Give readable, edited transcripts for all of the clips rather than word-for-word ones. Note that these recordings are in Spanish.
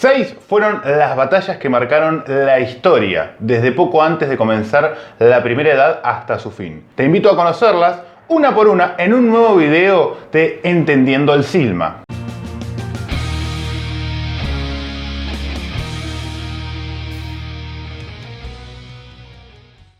6 fueron las batallas que marcaron la historia, desde poco antes de comenzar la Primera Edad hasta su fin. Te invito a conocerlas una por una en un nuevo video de Entendiendo el Silma.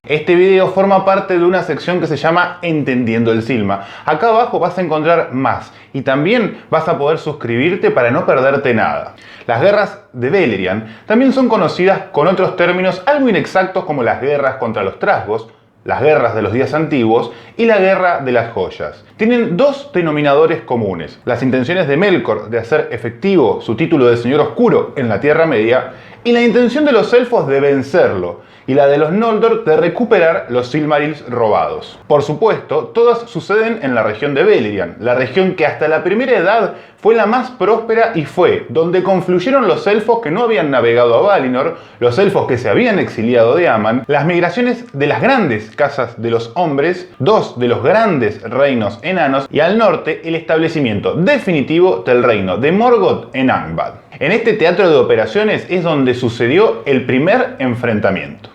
Este video forma parte de una sección que se llama Entendiendo el Silma. Acá abajo vas a encontrar más y también vas a poder suscribirte para no perderte nada. Las guerras de Beleriand también son conocidas con otros términos algo inexactos como las guerras contra los trasgos, las guerras de los días antiguos y la guerra de las joyas. Tienen dos denominadores comunes: las intenciones de Melkor de hacer efectivo su título de Señor Oscuro en la Tierra Media y la intención de los elfos de vencerlo, y la de los Noldor de recuperar los Silmarils robados. Por supuesto, todas suceden en la región de Beleriand, la región que hasta la Primera Edad fue la más próspera y fue donde confluyeron los elfos que no habían navegado a Valinor, los elfos que se habían exiliado de Aman, las migraciones de las grandes casas de los hombres, dos de los grandes reinos enanos y al norte el establecimiento definitivo del reino de Morgoth en Angband. En este teatro de operaciones es donde sucedió el primer enfrentamiento.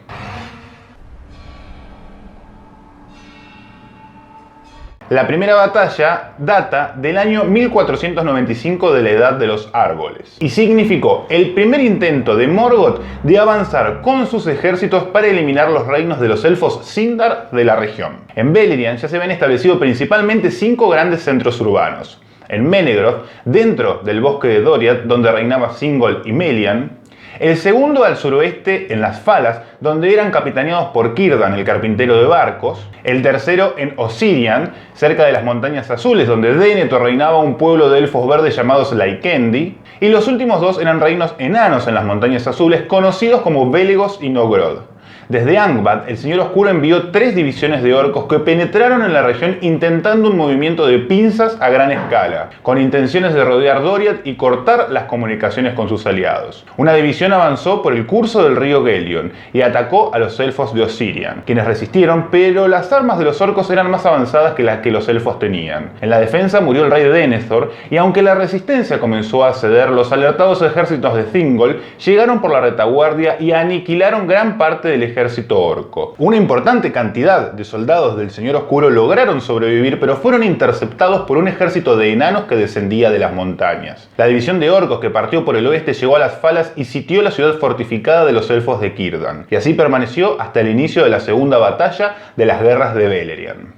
La primera batalla data del año 1495 de la Edad de los Árboles y significó el primer intento de Morgoth de avanzar con sus ejércitos para eliminar los reinos de los elfos Sindar de la región. En Beleriand ya se habían establecido principalmente 5 grandes centros urbanos. En Menegroth, dentro del bosque de Doriath, donde reinaba Thingol y Melian. El segundo al suroeste en las Falas, donde eran capitaneados por Círdan, el carpintero de barcos. El tercero en Osirian, cerca de las Montañas Azules, donde Denethor reinaba un pueblo de elfos verdes llamados Laikendi. Y los últimos dos eran reinos enanos en las Montañas Azules, conocidos como Belegos y Nogrod. Desde Angband, el Señor Oscuro envió 3 divisiones de orcos que penetraron en la región intentando un movimiento de pinzas a gran escala, con intenciones de rodear Doriath y cortar las comunicaciones con sus aliados. Una división avanzó por el curso del río Gelion y atacó a los elfos de Osirian, quienes resistieron, pero las armas de los orcos eran más avanzadas que las que los elfos tenían. En la defensa murió el rey de Denethor, y aunque la resistencia comenzó a ceder, los alertados ejércitos de Thingol llegaron por la retaguardia y aniquilaron gran parte del ejército orco. Una importante cantidad de soldados del Señor Oscuro lograron sobrevivir, pero fueron interceptados por un ejército de enanos que descendía de las montañas. La división de orcos que partió por el oeste llegó a las Falas y sitió la ciudad fortificada de los elfos de Círdan, y así permaneció hasta el inicio de la segunda batalla de las guerras de Beleriand.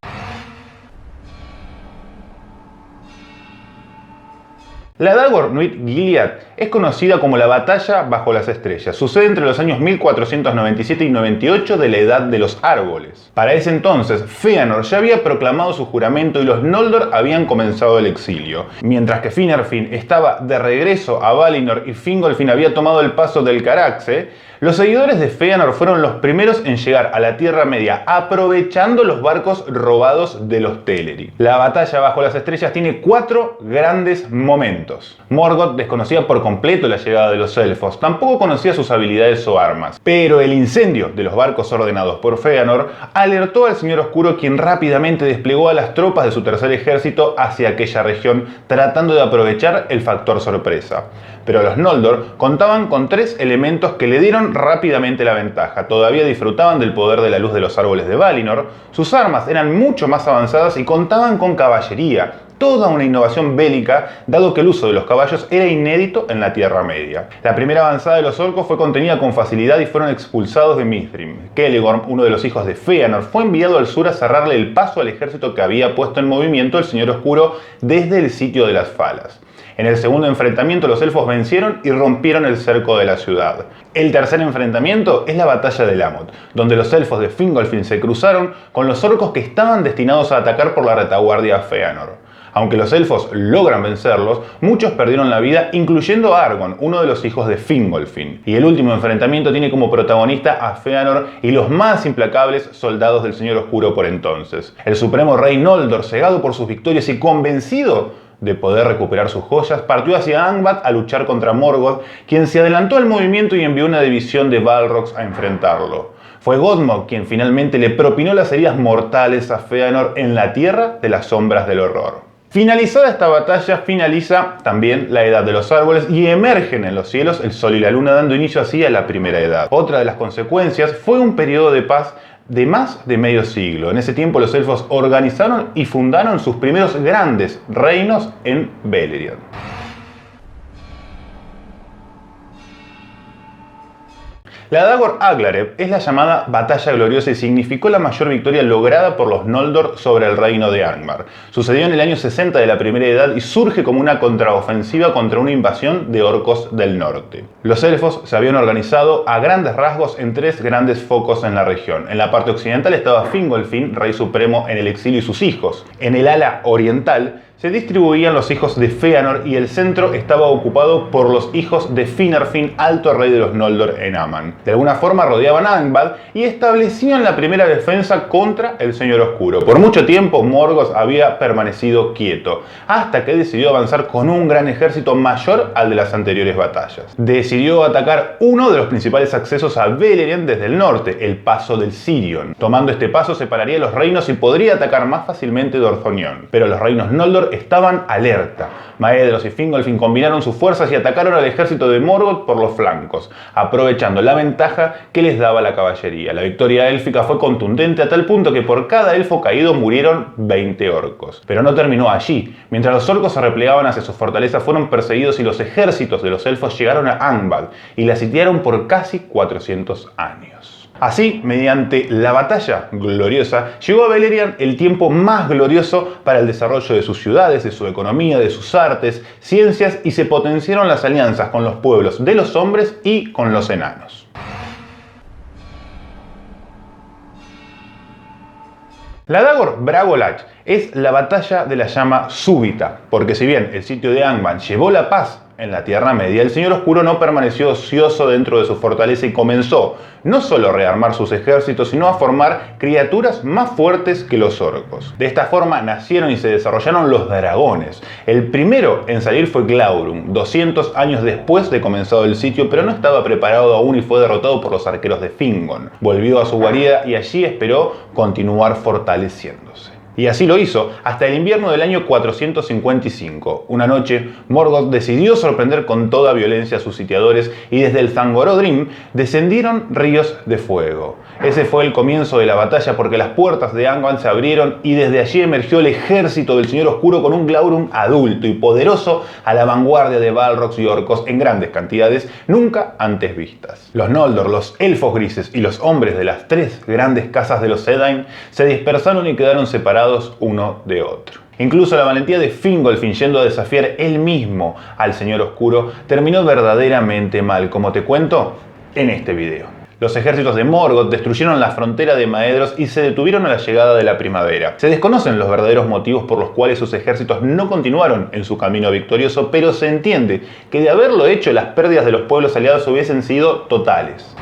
La Dagor Nuit Gilead es conocida como la Batalla bajo las Estrellas. Sucede entre los años 1497 y 98 de la Edad de los Árboles. Para ese entonces, Fëanor ya había proclamado su juramento y los Noldor habían comenzado el exilio. Mientras que Finarfin estaba de regreso a Valinor y Fingolfin había tomado el paso del Caraxe, los seguidores de Fëanor fueron los primeros en llegar a la Tierra Media, aprovechando los barcos robados de los Teleri. La batalla bajo las estrellas tiene 4 grandes momentos. Morgoth desconocía por completo la llegada de los elfos, tampoco conocía sus habilidades o armas, pero el incendio de los barcos ordenados por Fëanor alertó al Señor Oscuro, quien rápidamente desplegó a las tropas de su tercer ejército hacia aquella región, tratando de aprovechar el factor sorpresa. Pero los Noldor contaban con 3 elementos que le dieron rápidamente la ventaja. Todavía disfrutaban del poder de la luz de los árboles de Valinor, sus armas eran mucho más avanzadas y contaban con caballería, toda una innovación bélica, dado que el uso de los caballos era inédito en la Tierra Media. La primera avanzada de los orcos fue contenida con facilidad y fueron expulsados de Mithrim. Celegorm, uno de los hijos de Fëanor, fue enviado al sur a cerrarle el paso al ejército que había puesto en movimiento el Señor Oscuro desde el sitio de las Falas. En el segundo enfrentamiento los elfos vencieron y rompieron el cerco de la ciudad. El tercer enfrentamiento es la batalla de Lamoth, donde los elfos de Fingolfin se cruzaron con los orcos que estaban destinados a atacar por la retaguardia a Fëanor. Aunque los elfos logran vencerlos, muchos perdieron la vida, incluyendo a Argon, uno de los hijos de Fingolfin. Y el último enfrentamiento tiene como protagonista a Fëanor y los más implacables soldados del Señor Oscuro por entonces. El supremo rey Noldor, cegado por sus victorias y convencido de poder recuperar sus joyas, partió hacia Angband a luchar contra Morgoth, quien se adelantó al movimiento y envió una división de Balrogs a enfrentarlo. Fue Godmog quien finalmente le propinó las heridas mortales a Fëanor en la Tierra de las Sombras del Horror. Finalizada esta batalla, finaliza también la Edad de los Árboles y emergen en los cielos el Sol y la Luna, dando inicio así a la Primera Edad. Otra de las consecuencias fue un periodo de paz de más de medio siglo. En ese tiempo los elfos organizaron y fundaron sus primeros grandes reinos en Beleriand. La Dagor Aglareb es la llamada Batalla Gloriosa y significó la mayor victoria lograda por los Noldor sobre el reino de Angmar. Sucedió en el año 60 de la Primera Edad y surge como una contraofensiva contra una invasión de orcos del norte. Los elfos se habían organizado a grandes rasgos en tres grandes focos en la región. En la parte occidental estaba Fingolfin, rey supremo en el exilio, y sus hijos. En el ala oriental se distribuían los hijos de Fëanor y el centro estaba ocupado por los hijos de Finarfin, alto rey de los Noldor en Aman. De alguna forma rodeaban Angband y establecían la primera defensa contra el Señor Oscuro. Por mucho tiempo Morgoth había permanecido quieto, hasta que decidió avanzar con un gran ejército mayor al de las anteriores batallas. Decidió atacar uno de los principales accesos a Beleriand desde el norte, el Paso del Sirion. Tomando este paso separaría los reinos y podría atacar más fácilmente Dorthonion. Pero los reinos Noldor estaban alerta. Maedhros y Fingolfin combinaron sus fuerzas y atacaron al ejército de Morgoth por los flancos, aprovechando la ventaja que les daba la caballería. La victoria élfica fue contundente a tal punto que por cada elfo caído murieron 20 orcos. Pero no terminó allí. Mientras los orcos se replegaban hacia sus fortalezas, fueron perseguidos y los ejércitos de los elfos llegaron a Angband y la sitiaron por casi 400 años. Así, mediante la batalla gloriosa, llegó a Beleriand el tiempo más glorioso para el desarrollo de sus ciudades, de su economía, de sus artes, ciencias, y se potenciaron las alianzas con los pueblos de los hombres y con los enanos. La Dagor Bragollach es la batalla de la llama súbita, porque si bien el sitio de Angband llevó la paz en la Tierra Media, el Señor Oscuro no permaneció ocioso dentro de su fortaleza y comenzó no solo a rearmar sus ejércitos, sino a formar criaturas más fuertes que los orcos. De esta forma nacieron y se desarrollaron los dragones. El primero en salir fue Glaurung, 200 años después de comenzado el sitio, pero no estaba preparado aún y fue derrotado por los arqueros de Fingon. Volvió a su guarida y allí esperó continuar fortaleciéndose. Y así lo hizo hasta el invierno del año 455. Una noche, Morgoth decidió sorprender con toda violencia a sus sitiadores y desde el Zangorodrim descendieron ríos de fuego. Ese fue el comienzo de la batalla, porque las puertas de Angband se abrieron y desde allí emergió el ejército del Señor Oscuro con un Glaurung adulto y poderoso a la vanguardia de Balrogs y orcos en grandes cantidades nunca antes vistas. Los Noldor, los elfos grises y los hombres de las tres grandes casas de los Edain se dispersaron y quedaron separados uno de otro. Incluso la valentía de Fingolfin yendo a desafiar él mismo al Señor Oscuro terminó verdaderamente mal, como te cuento en este video. Los ejércitos de Morgoth destruyeron la frontera de Maedhros y se detuvieron a la llegada de la primavera. Se desconocen los verdaderos motivos por los cuales sus ejércitos no continuaron en su camino victorioso, pero se entiende que de haberlo hecho, las pérdidas de los pueblos aliados hubiesen sido totales.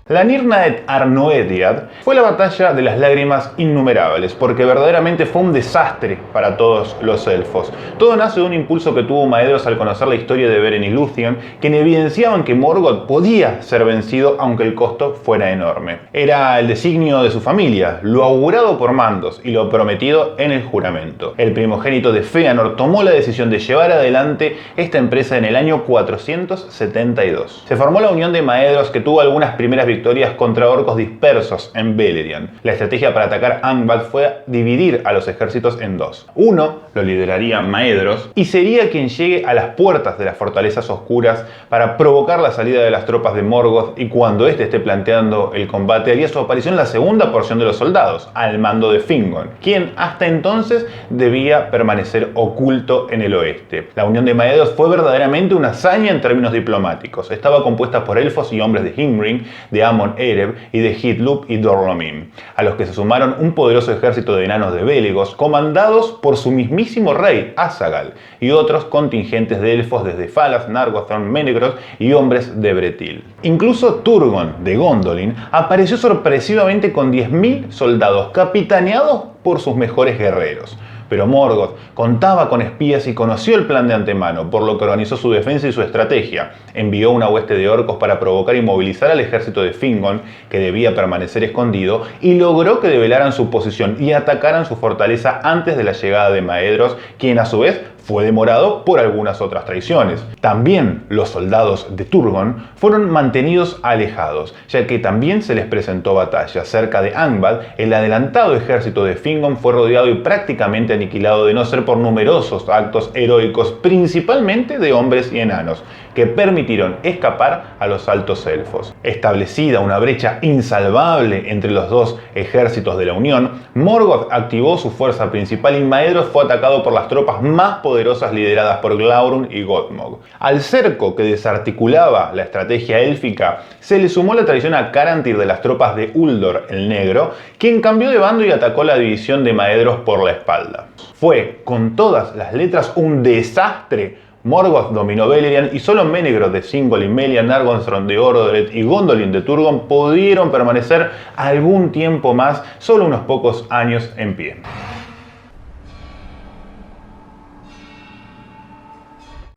La Nirnaeth Arnoediad fue la batalla de las lágrimas innumerables, porque verdaderamente fue un desastre para todos los elfos. Todo nace de un impulso que tuvo Maedhros al conocer la historia de Beren y Lúthien, que evidenciaban que Morgoth podía ser vencido aunque el costo fuera enorme. Era el designio de su familia, lo augurado por Mandos y lo prometido en el juramento. El primogénito de Fëanor tomó la decisión de llevar adelante esta empresa en el año 472. Se formó la Unión de Maedhros, que tuvo algunas primeras victorias contra orcos dispersos en Beleriand. La estrategia para atacar Angband fue dividir a los ejércitos en dos. Uno lo lideraría Maedhros y sería quien llegue a las puertas de las fortalezas oscuras para provocar la salida de las tropas de Morgoth, y cuando éste esté planteando el combate haría su aparición la segunda porción de los soldados, al mando de Fingon, quien hasta entonces debía permanecer oculto en el oeste. La unión de Maedhros fue verdaderamente una hazaña en términos diplomáticos. Estaba compuesta por elfos y hombres de Himring, de Amon Ereb y de Hitlup y Dorlomim, a los que se sumaron un poderoso ejército de enanos de Belegos, comandados por su mismísimo rey, Azagal, y otros contingentes de elfos desde Falas, Nargothrond, Menegroth y hombres de Bretil. Incluso Turgon, de Gondolin, apareció sorpresivamente con 10.000 soldados, capitaneados por sus mejores guerreros. Pero Morgoth contaba con espías y conoció el plan de antemano, por lo que organizó su defensa y su estrategia. Envió una hueste de orcos para provocar y movilizar al ejército de Fingon, que debía permanecer escondido, y logró que develaran su posición y atacaran su fortaleza antes de la llegada de Maedhros, quien a su vez fue demorado por algunas otras traiciones. También los soldados de Turgon fueron mantenidos alejados, ya que también se les presentó batalla. Cerca de Angband, el adelantado ejército de Fingon fue rodeado y prácticamente aniquilado, de no ser por numerosos actos heroicos, principalmente de hombres y enanos, que permitieron escapar a los altos elfos. Establecida una brecha insalvable entre los dos ejércitos de la Unión, Morgoth activó su fuerza principal y Maedhros fue atacado por las tropas más poderosas lideradas por Glaurung y Gottmog. Al cerco que desarticulaba la estrategia élfica se le sumó la traición a Caranthir de las tropas de Uldor el Negro, quien cambió de bando y atacó la división de Maedhros por la espalda. Fue, con todas las letras, un desastre. Morgoth dominó Beleriand y solo Menegroth de Singol y Melian, Nargothrond de Orodred y Gondolin de Turgon pudieron permanecer algún tiempo más, solo unos pocos años en pie.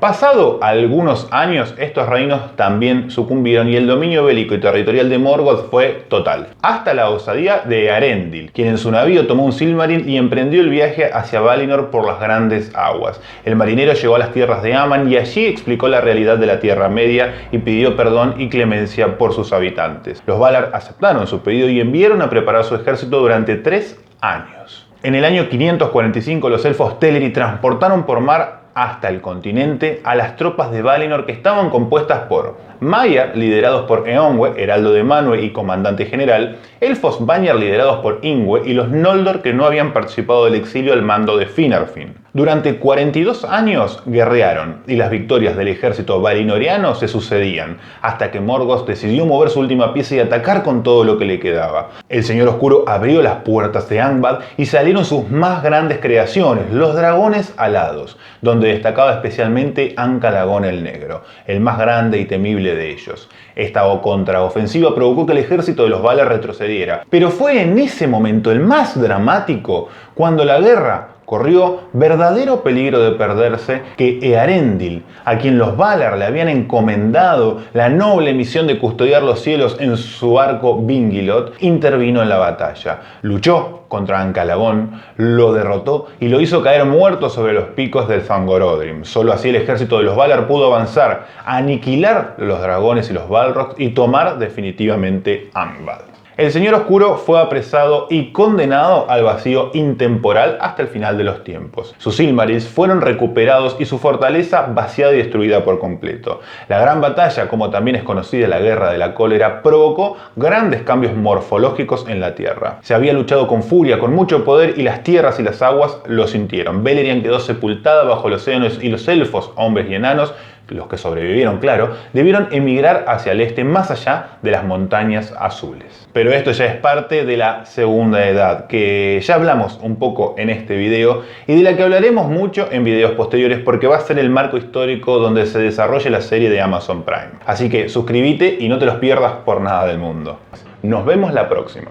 Pasado algunos años, estos reinos también sucumbieron y el dominio bélico y territorial de Morgoth fue total. Hasta la osadía de Eärendil, quien en su navío tomó un Silmaril y emprendió el viaje hacia Valinor por las grandes aguas. El marinero llegó a las tierras de Aman y allí explicó la realidad de la Tierra Media y pidió perdón y clemencia por sus habitantes. Los Valar aceptaron su pedido y enviaron a preparar su ejército durante 3 años. En el año 545 los elfos Teleri transportaron por mar hasta el continente a las tropas de Valinor, que estaban compuestas por Maiar, liderados por Eonwë, heraldo de Manwë y comandante general, elfos Vanyar, liderados por Ingwë, y los Noldor, que no habían participado del exilio al mando de Finarfin. Durante 42 años guerrearon, y las victorias del ejército valinoriano se sucedían, hasta que Morgoth decidió mover su última pieza y atacar con todo lo que le quedaba. El Señor Oscuro abrió las puertas de Angband y salieron sus más grandes creaciones, los dragones alados, donde destacaba especialmente Ancalagón el Negro, el más grande y temible de ellos. Esta contraofensiva provocó que el ejército de los Valar retrocediera, pero fue en ese momento el más dramático, cuando la guerra corrió verdadero peligro de perderse, que Eärendil, a quien los Valar le habían encomendado la noble misión de custodiar los cielos en su arco Vingilot, intervino en la batalla. Luchó contra Ancalagón, lo derrotó y lo hizo caer muerto sobre los picos del Zangorodrim. Solo así el ejército de los Valar pudo avanzar, aniquilar los dragones y los Balrogs y tomar definitivamente Angband. El Señor Oscuro fue apresado y condenado al vacío intemporal hasta el final de los tiempos. Sus Silmarils fueron recuperados y su fortaleza vaciada y destruida por completo. La Gran Batalla, como también es conocida la Guerra de la Cólera, provocó grandes cambios morfológicos en la Tierra. Se había luchado con furia, con mucho poder, y las tierras y las aguas lo sintieron. Beleriand quedó sepultada bajo el océano y los elfos, hombres y enanos, los que sobrevivieron, claro, debieron emigrar hacia el este, más allá de las montañas azules. Pero esto ya es parte de la Segunda Edad, que ya hablamos un poco en este video y de la que hablaremos mucho en videos posteriores, porque va a ser el marco histórico donde se desarrolle la serie de Amazon Prime. Así que suscríbete y no te los pierdas por nada del mundo. Nos vemos la próxima.